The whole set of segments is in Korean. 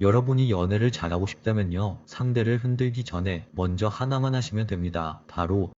여러분이 연애를 잘하고 싶다면요, 상대를 흔들기 전에 먼저 하나만 하시면 됩니다. 바로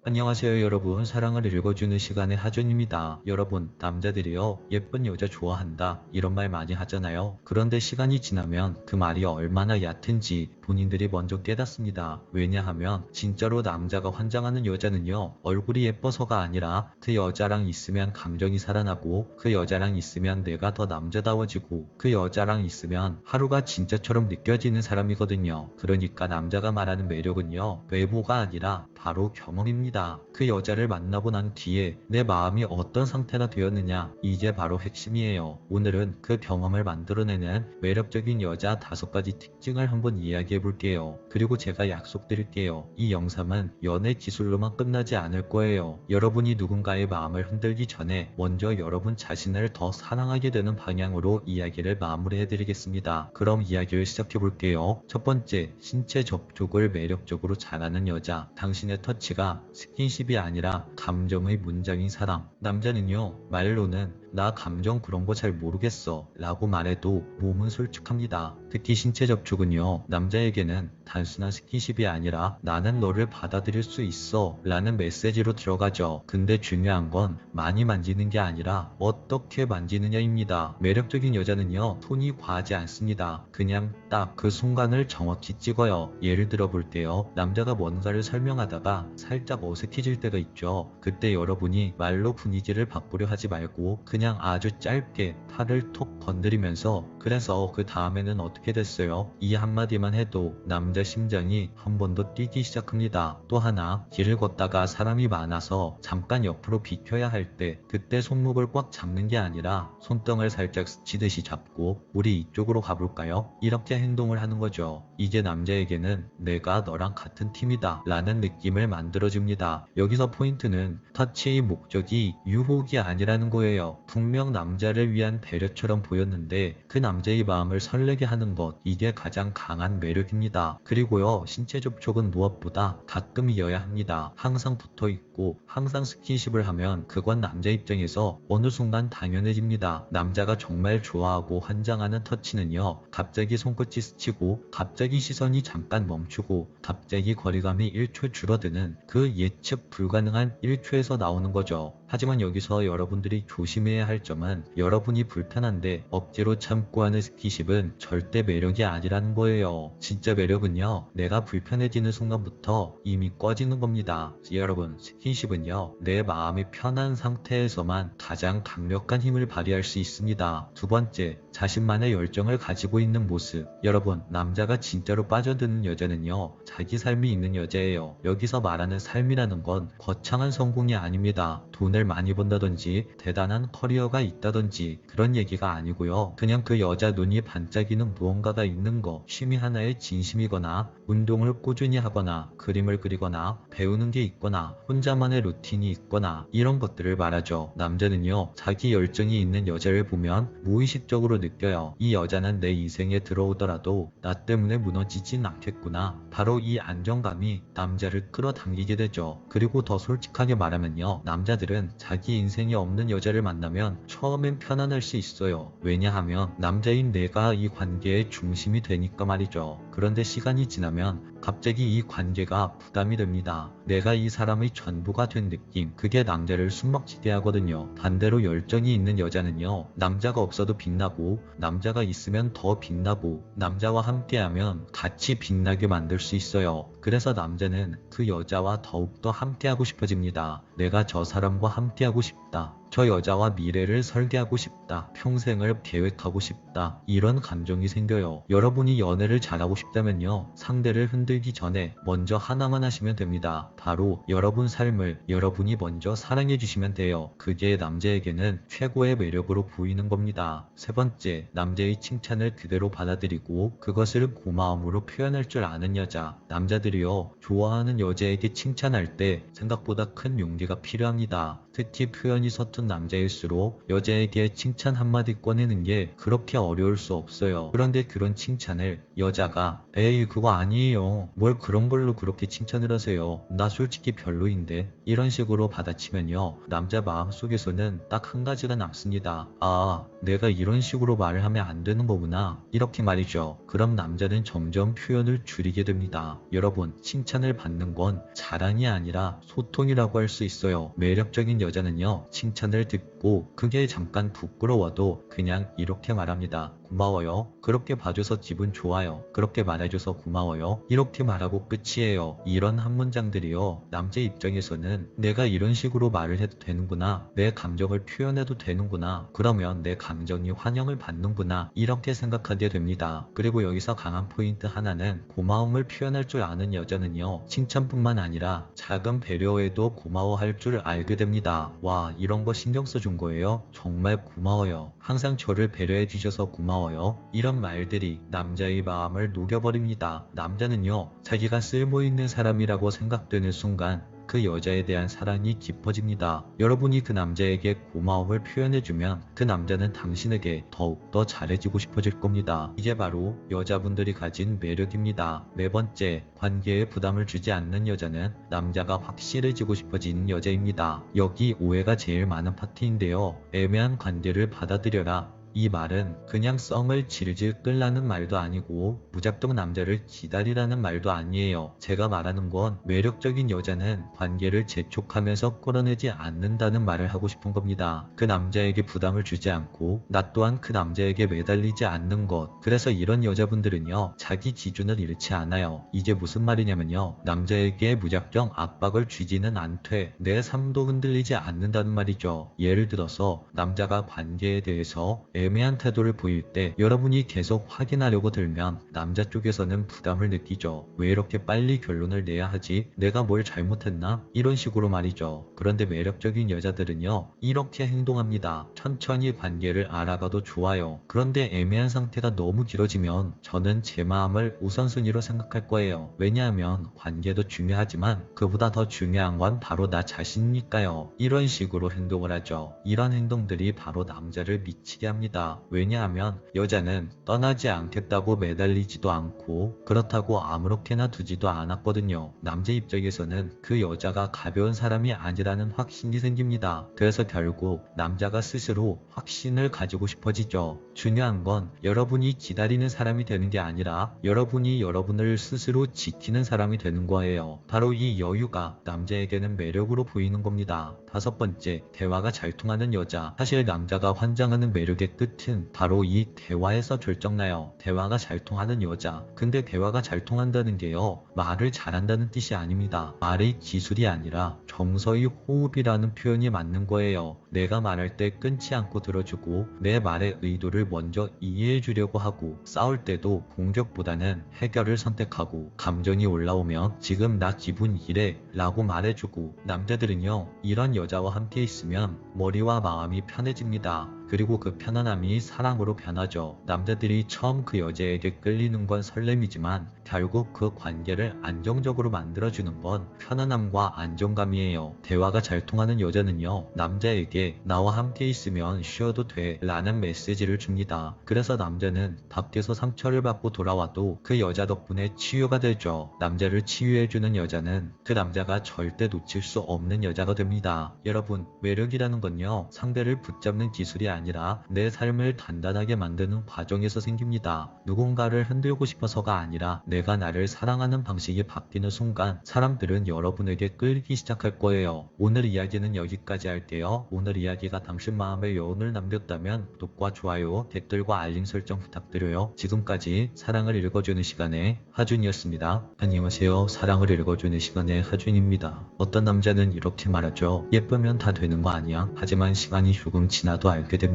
안녕하세요 여러분, 사랑을 읽어주는 시간의 하준입니다. 여러분, 남자들이요 예쁜 여자 좋아한다 이런 말 많이 하잖아요. 그런데 시간이 지나면 그 말이 얼마나 얕은지 본인들이 먼저 깨닫습니다. 왜냐하면 진짜로 남자가 환장하는 여자는요, 얼굴이 예뻐서가 아니라 그 여자랑 있으면 감정이 살아나고, 그 여자랑 있으면 내가 더 남자다워지고, 그 여자랑 있으면 하루가 진짜처럼 느껴지는 사람이거든요. 그러니까 남자가 말하는 매력은요, 외모가 아니라 바로 경험입니다. 그 여자를 만나고 난 뒤에 내 마음이 어떤 상태가 되었느냐, 이게 바로 핵심이에요. 오늘은 그 경험을 만들어내는 매력적인 여자 5가지 특징을 한번 이야기해 볼게요. 그리고 제가 약속드릴게요, 이 영상은 연애 기술로만 끝나지 않을 거예요. 여러분이 누군가의 마음을 흔들기 전에 먼저 여러분 자신을 더 사랑하게 되는 방향으로 이야기를 마무리해 드리겠습니다. 그럼 이야기를 시작해 볼게요. 첫 번째, 신체 접촉을 매력적으로 잘하는 여자. 당신의 터치가 스킨십이 아니라 감정의 문장인 사람. 남자는요, 말로는 나 감정 그런 거 잘 모르겠어 라고 말해도 몸은 솔직합니다. 특히 신체 접촉은요, 남자에게는 단순한 스킨십이 아니라 나는 너를 받아들일 수 있어 라는 메시지로 들어가죠. 근데 중요한 건 많이 만지는 게 아니라 어떻게 만지느냐입니다. 매력적인 여자는요, 손이 과하지 않습니다. 그냥 딱 그 순간을 정확히 찍어요. 예를 들어 볼게요. 남자가 뭔가를 설명하다가 살짝 어색해질 때가 있죠. 그때 여러분이 말로 분위기를 바꾸려 하지 말고 그냥 아주 짧게 팔을 톡 건드리면서 그래서 그 다음에는 어떻게 됐어요? 이 한마디만 해도 남자 심장이 한 번 더 뛰기 시작합니다. 또 하나, 길을 걷다가 사람이 많아서 잠깐 옆으로 비켜야 할 때 그때 손목을 꽉 잡는 게 아니라 손등을 살짝 스치듯이 잡고 우리 이쪽으로 가볼까요? 이렇게 행동을 하는 거죠. 이게 남자에게는 내가 너랑 같은 팀이다 라는 느낌을 만들어줍니다. 여기서 포인트는 터치의 목적이 유혹이 아니라는 거예요. 분명 남자를 위한 배려처럼 보였는데 그 남자의 마음을 설레게 하는 것, 이게 가장 강한 매력입니다. 그리고요, 신체 접촉은 무엇보다 가끔이어야 합니다. 항상 붙어있고 항상 스킨십을 하면 그건 남자 입장에서 어느 순간 당연해집니다. 남자가 정말 좋아하고 환장하는 터치는요, 갑자기 손끝이 스치고 갑자기 시선이 잠깐 멈추고 갑자기 거리감이 1초 줄어드는 그 예측 불가능한 1초에서 나오는 거죠. 하지만 여기서 여러분들이 조심해야 할 점은 여러분이 불편한데 억지로 참고 하는 스킨십은 절대 매력이 아니라는 거예요. 진짜 매력은요, 내가 불편해지는 순간부터 이미 꺼지는 겁니다. 여러분, 스킨십은요, 내 마음이 편한 상태에서만 가장 강력한 힘을 발휘할 수 있습니다. 두 번째, 자신만의 열정을 가지고 있는 모습. 여러분, 남자가 진짜로 빠져드는 여자는요, 자기 삶이 있는 여자예요. 여기서 말하는 삶이라는 건 거창한 성공이 아닙니다. 돈을 많이 번다든지 대단한 커리어가 있다든지 그런 얘기가 아니고요, 그냥 그 여자 눈이 반짝이는 무언가가 있는 거, 취미 하나에 진심이거나 운동을 꾸준히 하거나 그림을 그리거나 배우는 게 있거나 혼자만의 루틴이 있거나 이런 것들을 말하죠. 남자는요, 자기 열정이 있는 여자를 보면 무의식적으로 느껴요. 이 여자는 내 인생에 들어오더라도 나 때문에 무너지진 않겠구나. 바로 이 안정감이 남자를 끌어당기게 되죠. 그리고 더 솔직하게 말하면요, 남자들은 자기 인생이 없는 여자를 만나면 처음엔 편안할 수 있어요. 왜냐하면 남자인 내가 이 관계의 중심이 되니까 말이죠. 그런데 시간이 지나면 갑자기 이 관계가 부담이 됩니다. 내가 이 사람의 전부가 된 느낌, 그게 남자를 숨막히게 하거든요. 반대로 열정이 있는 여자는요, 남자가 없어도 빛나고 남자가 있으면 더 빛나고 남자와 함께하면 같이 빛나게 만들 수 있어요. 그래서 남자는 그 여자와 더욱더 함께하고 싶어집니다. 내가 저 사람과 함께하고 싶다, 저 여자와 미래를 설계하고 싶다, 평생을 계획하고 싶다, 이런 감정이 생겨요. 여러분이 연애를 잘하고 싶다면요, 상대를 흔들기 전에 먼저 하나만 하시면 됩니다. 바로 여러분 삶을 여러분이 먼저 사랑해 주시면 돼요. 그게 남자에게는 최고의 매력으로 보이는 겁니다. 세 번째, 남자의 칭찬을 그대로 받아들이고 그것을 고마움으로 표현할 줄 아는 여자. 남자들이요, 좋아하는 여자에게 칭찬할 때 생각보다 큰 용기가 필요합니다. 특히 표현이 서툰 남자일수록 여자에게 칭찬 칭찬 한마디 꺼내는 게 그렇게 어려울 수 없어요. 그런데 그런 칭찬을 여자가 에이 그거 아니에요. 뭘 그런 걸로 그렇게 칭찬을 하세요. 나 솔직히 별로인데 이런 식으로 받아치면요. 남자 마음속에서는 딱 한 가지가 남습니다. 아 내가 이런 식으로 말을 하면 안 되는 거구나. 이렇게 말이죠. 그럼 남자는 점점 표현을 줄이게 됩니다. 여러분 칭찬을 받는 건 자랑이 아니라 소통이라고 할 수 있어요. 매력적인 여자는요. 칭찬을 듣고 그게 잠깐 부끄러워도 그냥 이렇게 말합니다. 고마워요. 그렇게 봐줘서 기분 좋아요. 그렇게 말해줘서 고마워요. 이렇게 말하고 끝이에요. 이런 한 문장들이요. 남자 입장에서는 내가 이런 식으로 말을 해도 되는구나. 내 감정을 표현해도 되는구나. 그러면 내 감정이 환영을 받는구나. 이렇게 생각하게 됩니다. 그리고 여기서 강한 포인트 하나는 고마움을 표현할 줄 아는 여자는요. 칭찬뿐만 아니라 작은 배려에도 고마워할 줄 알게 됩니다. 와 이런 거 신경 써준 거예요. 정말 고마워요. 항상 저를 배려해 주셔서 고마워요. 이런 말들이 남자의 마음을 녹여버립니다. 남자는요. 자기가 쓸모있는 사람이라고 생각되는 순간 그 여자에 대한 사랑이 깊어집니다. 여러분이 그 남자에게 고마움을 표현해주면 그 남자는 당신에게 더욱더 잘해지고 싶어질 겁니다. 이게 바로 여자분들이 가진 매력입니다. 네 번째, 관계에 부담을 주지 않는 여자는 남자가 확실해지고 싶어지는 여자입니다. 여기 오해가 제일 많은 파트인데요. 애매한 관계를 받아들여라. 이 말은 그냥 썸을 질질 끌라는 말도 아니고 무작정 남자를 기다리라는 말도 아니에요. 제가 말하는 건 매력적인 여자는 관계를 재촉하면서 끌어내지 않는다는 말을 하고 싶은 겁니다. 그 남자에게 부담을 주지 않고 나 또한 그 남자에게 매달리지 않는 것. 그래서 이런 여자분들은요. 자기 기준을 잃지 않아요. 이게 무슨 말이냐면요. 남자에게 무작정 압박을 주지는 않되 내 삶도 흔들리지 않는다는 말이죠. 예를 들어서 남자가 관계에 대해서 애매한 태도를 보일 때 여러분이 계속 확인하려고 들면 남자 쪽에서는 부담을 느끼죠. 왜 이렇게 빨리 결론을 내야 하지? 내가 뭘 잘못했나? 이런 식으로 말이죠. 그런데 매력적인 여자들은요. 이렇게 행동합니다. 천천히 관계를 알아가도 좋아요. 그런데 애매한 상태가 너무 길어지면 저는 제 마음을 우선순위로 생각할 거예요. 왜냐하면 관계도 중요하지만 그보다 더 중요한 건 바로 나 자신이니까요. 이런 식으로 행동을 하죠. 이런 행동들이 바로 남자를 미치게 합니다. 왜냐하면 여자는 떠나지 않겠다고 매달리지도 않고 그렇다고 아무렇게나 두지도 않았거든요. 남자 입장에서는 그 여자가 가벼운 사람이 아니라는 확신이 생깁니다. 그래서 결국 남자가 스스로 확신을 가지고 싶어지죠. 중요한 건 여러분이 기다리는 사람이 되는 게 아니라 여러분이 여러분을 스스로 지키는 사람이 되는 거예요. 바로 이 여유가 남자에게는 매력으로 보이는 겁니다. 다섯 번째, 대화가 잘 통하는 여자. 사실 남자가 환장하는 매력의 끝은 바로 이 대화에서 결정나요. 대화가 잘 통하는 여자. 근데 대화가 잘 통한다는 게요. 말을 잘한다는 뜻이 아닙니다. 말의 기술이 아니라 정서의 호흡이라는 표현이 맞는 거예요. 내가 말할 때 끊지 않고 들어주고 내 말의 의도를 먼저 이해해 주려고 하고 싸울 때도 공격보다는 해결을 선택하고 감정이 올라오면 지금 나 기분 이래 라고 말해주고 남자들은요. 이런 여자와 함께 있으면 머리와 마음이 편해집니다. 그리고 그 편안함이 사랑으로 변하죠. 남자들이 처음 그 여자에게 끌리는 건 설렘이지만 결국 그 관계를 안정적으로 만들어주는 건 편안함과 안정감이에요. 대화가 잘 통하는 여자는요. 남자에게 나와 함께 있으면 쉬어도 돼 라는 메시지를 줍니다. 그래서 남자는 밖에서 상처를 받고 돌아와도 그 여자 덕분에 치유가 되죠. 남자를 치유해주는 여자는 그 남자가 절대 놓칠 수 없는 여자가 됩니다. 여러분, 매력이라는 건요. 상대를 붙잡는 기술이 아니라 내 삶을 단단하게 만드는 과정에서 생깁니다. 누군가를 흔들고 싶어서가 아니라 내가 나를 사랑하는 방식이 바뀌는 순간 사람들은 여러분에게 끌리기 시작할 거예요. 오늘 이야기는 여기까지 할게요. 오늘 이야기가 당신 마음에 여운을 남겼다면 구독과 좋아요, 댓글과 알림 설정 부탁드려요. 지금까지 사랑을 읽어주는 시간의 하준이었습니다. 안녕하세요. 사랑을 읽어주는 시간의 하준입니다. 어떤 남자는 이렇게 말하죠. 예쁘면 다 되는 거 아니야? 하지만 시간이 조금 지나도 알게 됩니다.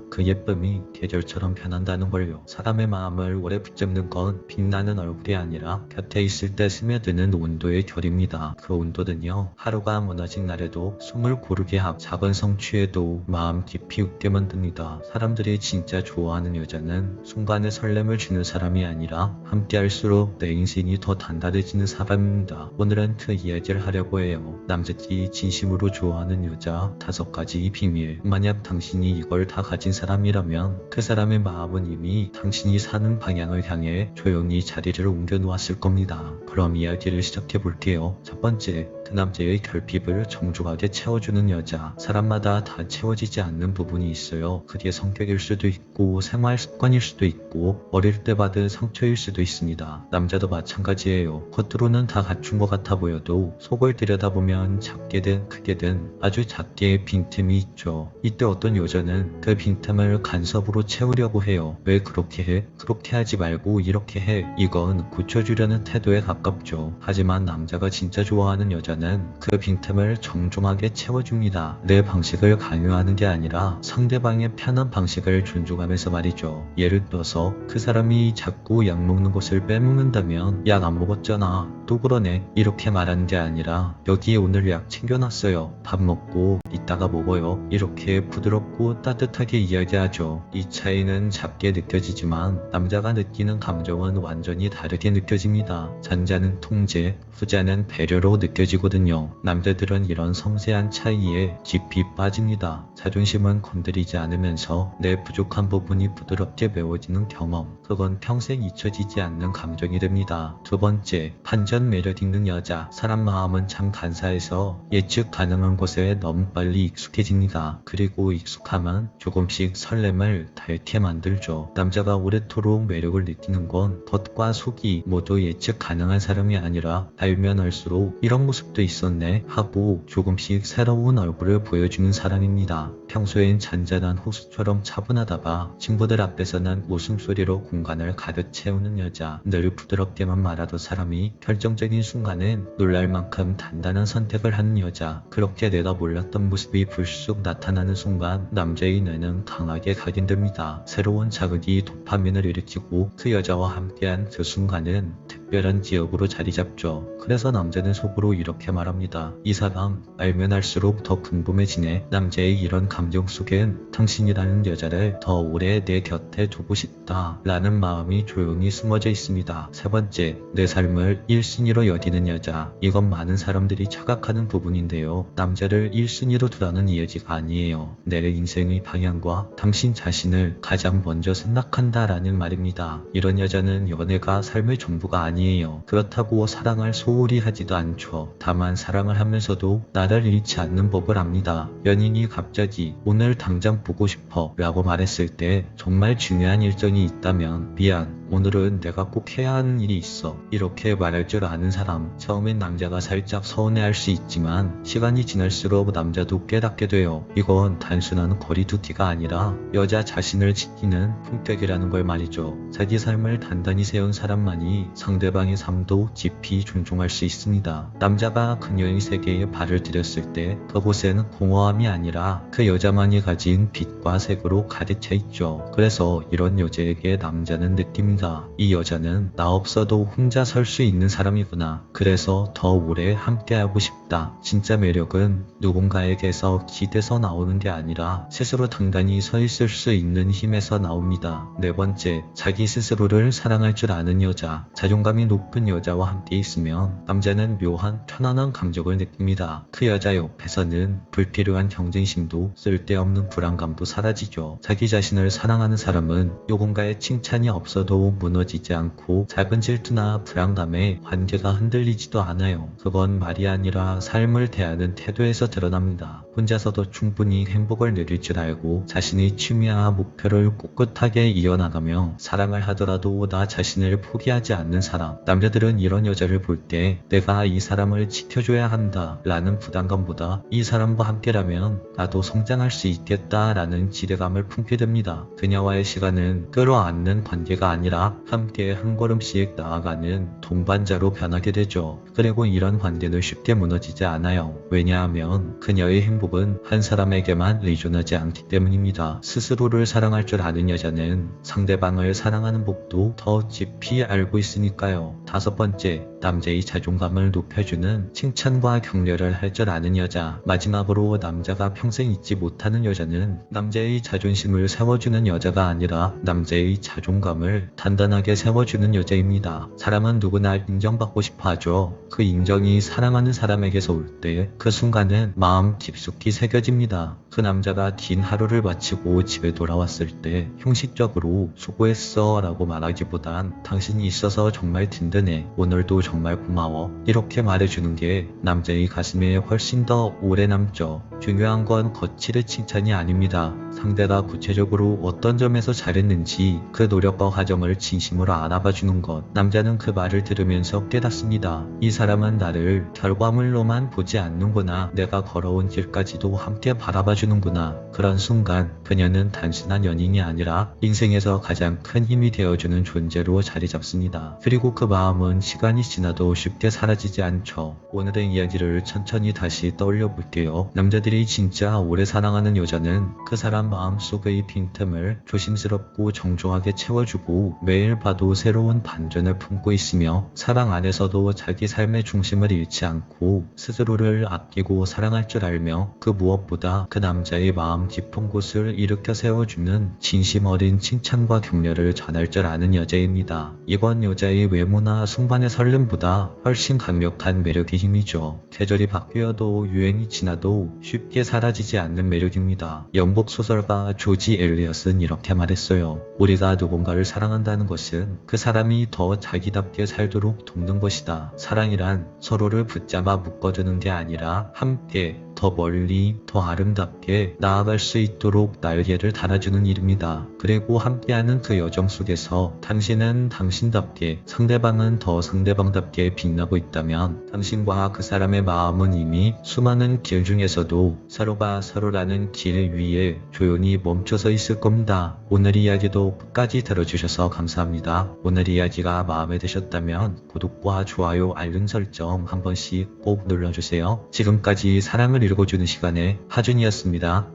그 예쁨이 계절처럼 변한다는 걸요. 사람의 마음을 오래 붙잡는 건 빛나는 얼굴이 아니라 곁에 있을 때 스며드는 온도의 결입니다. 그 온도는요. 하루가 무너진 날에도 숨을 고르게 하고 작은 성취에도 마음 깊이 웃게 만듭니다. 사람들이 진짜 좋아하는 여자는 순간의 설렘을 주는 사람이 아니라 함께할수록 내 인생이 더 단단해지는 사람입니다. 오늘은 그 이야기를 하려고 해요. 남자들이 진심으로 좋아하는 여자 5가지 비밀. 만약 당신이 이걸 걸 다 가진 사람이라면 그 사람의 마음은 이미 당신이 사는 방향을 향해 조용히 자리를 옮겨 놓았을 겁니다. 그럼 이야기를 시작해 볼게요. 첫 번째, 그 남자의 결핍을 정중하게 채워주는 여자. 사람마다 다 채워지지 않는 부분이 있어요. 그게 성격일 수도 있고 생활 습관일 수도 있고 어릴 때 받은 상처일 수도 있습니다. 남자도 마찬가지예요. 겉으로는 다 갖춘 것 같아 보여도 속을 들여다보면 작게든 크게든 아주 작게 빈틈이 있죠. 이때 어떤 여자는 그 빈틈을 간섭으로 채우려고 해요. 왜 그렇게 해? 그렇게 하지 말고 이렇게 해. 이건 고쳐주려는 태도에 가깝죠. 하지만 남자가 진짜 좋아하는 여자는 그 빈틈을 정중하게 채워줍니다. 내 방식을 강요하는 게 아니라 상대방의 편한 방식을 존중하면서 말이죠. 예를 들어서 그 사람이 자꾸 약 먹는 것을 빼먹는다면 약 안 먹었잖아. 또 그러네. 이렇게 말하는 게 아니라 여기 오늘 약 챙겨놨어요. 밥 먹고 이따가 먹어요. 이렇게 부드럽고 따뜻하게 이야기하죠. 이 차이는 작게 느껴지지만 남자가 느끼는 감정은 완전히 다르게 느껴집니다. 전자는 통제, 후자는 배려로 느껴지거든요. 남자들은 이런 섬세한 차이에 깊이 빠집니다. 자존심은 건드리지 않으면서 내 부족한 부분이 부드럽게 메워지는 경험. 그건 평생 잊혀지지 않는 감정이 됩니다. 두 번째, 반전 매력 있는 여자. 사람 마음은 참 간사해서 예측 가능한 것에 너무 빨리 익숙해집니다. 그리고 익숙하면 조금씩 설렘을 닳게 만들죠. 남자가 오래도록 매력을 느끼는 건 겉과 속이 모두 예측 가능한 사람이 아니라 알면 알수록 이런 모습도 있었네 하고 조금씩 새로운 얼굴을 보여주는 사람입니다. 평소엔 잔잔한 호수처럼 차분하다가 친구들 앞에서는 웃음소리로 공간을 가득 채우는 여자. 늘 부드럽게만 말하던 사람이 결정적인 순간엔 놀랄 만큼 단단한 선택을 하는 여자. 그렇게 내가 몰랐던 모습이 불쑥 나타나는 순간 남자의 뇌는 강하게 각인됩니다. 새로운 자극이 도파민을 일으키고 그 여자와 함께한 그 순간은 특별한 기억으로 자리 잡죠. 그래서 남자는 속으로 이렇게 말합니다. 이 사람 알면 알수록 더 궁금해지네. 남자의 이런 감정 속엔 당신이라는 여자를 더 오래 내 곁에 두고 싶다 라는 마음이 조용히 숨어져 있습니다. 세 번째, 내 삶을 1순위로 여기는 여자. 이건 많은 사람들이 착각하는 부분인데요. 남자를 1순위로 두라는 이야기가 아니에요. 내 인생의 방향과 당신 자신을 가장 먼저 생각한다 라는 말입니다. 이런 여자는 연애가 삶의 전부가 아니에요. 그렇다고 사랑을 소홀히 하지도 않죠. 다만 사랑을 하면서도 나를 잃지 않는 법을 압니다. 연인이 갑자기 오늘 당장 보고 싶어 라고 말했을 때 정말 중요한 일정이 있다면 미안, 오늘은 내가 꼭 해야 하는 일이 있어 이렇게 말할 줄 아는 사람. 처음엔 남자가 살짝 서운해할 수 있지만 시간이 지날수록 남자도 깨닫게 돼요. 이건 단순한 거리두기가 아니라 여자 자신을 지키는 품격이라는 걸 말이죠. 자기 삶을 단단히 세운 사람만이 상대방의 삶도 깊이 존중할 수 있습니다. 남자가 그녀의 세계에 발을 들였을 때 그곳에는 공허함이 아니라 그 여자만이 가진 빛과 색으로 가득 차 있죠. 그래서 이런 여자에게 남자는 느낍니다. 이 여자는 나 없어도 혼자 설 수 있는 사람이구나. 그래서 더 오래 함께하고 싶다. 진짜 매력은 누군가에게서 기대서 나오는 게 아니라 스스로 단단히 서 있을 수 있는 힘에서 나옵니다. 네 번째, 자기 스스로를 사랑할 줄 아는 여자. 자존감이 높은 여자와 함께 있으면 남자는 묘한 편안한 감정을 느낍니다. 그 여자 옆에서는 불필요한 경쟁심도 쓸데없는 불안감도 사라지죠. 자기 자신을 사랑하는 사람은 누군가의 칭찬이 없어도 무너지지 않고 작은 질투나 불안감에 관계가 흔들리지도 않아요. 그건 말이 아니라 삶을 대하는 태도에서 드러납니다. 혼자서도 충분히 행복을 누릴 줄 알고 자신의 취미와 목표를 꿋꿋하게 이어나가며 사랑을 하더라도 나 자신을 포기하지 않는 사람. 남자들은 이런 여자를 볼 때 내가 이 사람을 지켜줘야 한다 라는 부담감보다 이 사람과 함께라면 나도 성장할 수 있겠다 라는 기대감을 품게 됩니다. 그녀와의 시간은 끌어안는 관계가 아니라 함께 한 걸음씩 나아가는 동반자로 변하게 되죠. 그리고 이런 관계는 쉽게 무너지지 않아요. 왜냐하면 그녀의 행복은 한 사람에게만 의존하지 않기 때문입니다. 스스로를 사랑할 줄 아는 여자는 상대방을 사랑하는 법도 더 깊이 알고 있으니까요. 다섯 번째, 남자의 자존감을 높여주는 칭찬과 격려를 할 줄 아는 여자. 마지막으로 남자가 평생 잊지 못하는 여자는 남자의 자존심을 세워주는 여자가 아니라 남자의 자존감을 단단하게 세워주는 여자입니다. 사람은 누구나 인정받고 싶어 하죠. 그 인정이 사랑하는 사람에게서 올 때 그 순간은 마음 깊숙한 깊이 새겨집니다. 그 남자가 긴 하루를 마치고 집에 돌아왔을 때 형식적으로 수고했어 라고 말하기보단 당신이 있어서 정말 든든해. 오늘도 정말 고마워. 이렇게 말해주는 게 남자의 가슴에 훨씬 더 오래 남죠. 중요한 건 거칠의 칭찬이 아닙니다. 상대가 구체적으로 어떤 점에서 잘했는지 그 노력과 과정을 진심으로 알아봐주는 것. 남자는 그 말을 들으면서 깨닫습니다. 이 사람은 나를 결과물로만 보지 않는구나. 내가 걸어온 길까지도 함께 바라봐주는구나. 그런 순간 그녀는 단순한 연인이 아니라 인생에서 가장 큰 힘이 되어주는 존재로 자리 잡습니다. 그리고 그 마음은 시간이 지나도 쉽게 사라지지 않죠. 오늘의 이야기를 천천히 다시 떠올려 볼게요. 남자들이 진짜 오래 사랑하는 여자는 그 사람 마음속의 빈틈을 조심스럽고 정중하게 채워주고 매일 봐도 새로운 반전을 품고 있으며 사랑 안에서도 자기 삶의 중심을 잃지 않고 스스로를 아끼고 사랑할 줄 알며 그 무엇보다 그 남자의 마음 깊은 곳을 일으켜 세워주는 진심 어린 칭찬과 격려를 전할 줄 아는 여자입니다. 이건 여자의 외모나 순간의 설렘보다 훨씬 강력한 매력의 힘이죠. 계절이 바뀌어도 유행이 지나도 쉽게 사라지지 않는 매력입니다. 영국 소설가 조지 엘리엇은 이렇게 말했어요. 우리가 누군가를 사랑한다는 것은 그 사람이 더 자기답게 살도록 돕는 것이다. 사랑이란 서로를 붙잡아 묶어두는 게 아니라 함께 더 멀리 더 아름답게 나아갈 수 있도록 날개를 달아주는 일입니다. 그리고 함께하는 그 여정 속에서 당신은 당신답게 상대방은 더 상대방답게 빛나고 있다면 당신과 그 사람의 마음은 이미 수많은 길 중에서도 서로가 서로라는 길 위에 조용히 멈춰서 있을 겁니다. 오늘 이야기도 끝까지 들어주셔서 감사합니다. 오늘 이야기가 마음에 드셨다면 구독과 좋아요 알림 설정 한 번씩 꼭 눌러주세요. 지금까지 사랑을 읽어주는 시간의 하준이었습니다.